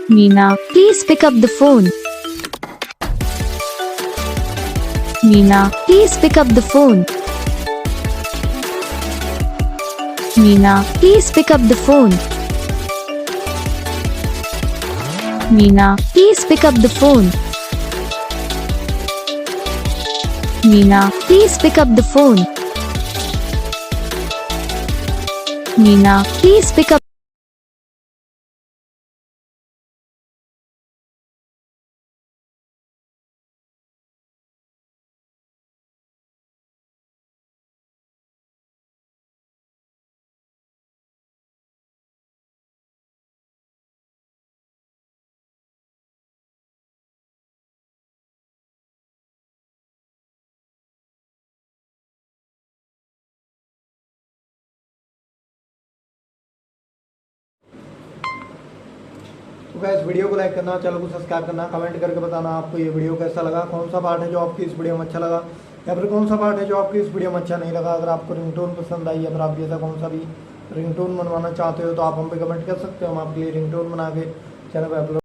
Meena, please pick up the phone. Meena, please pick up the phone. Meena, please pick up the phone. Meena, please pick up the phone. Meena, please pick up the phone. Meena, please pick up. तो guys video को like करना, channel को subscribe करना, comment करके बताना आपको ये video कैसा लगा, कौन सा पार्ट है जो आपकी इस वीडियो में अच्छा लगा या फिर कौन सा पार्ट है जो आपकी इस वीडियो में अच्छा नहीं लगा। अगर आपको रिंगटोन पसंद आई या फिर आप जैसा कौन सा भी रिंगटोन बनवाना चाहते हो तो आप हम पे कमेंट कर सकते हो, हम आपके लिए रिंगटोन बना के चैनल पर अपलोड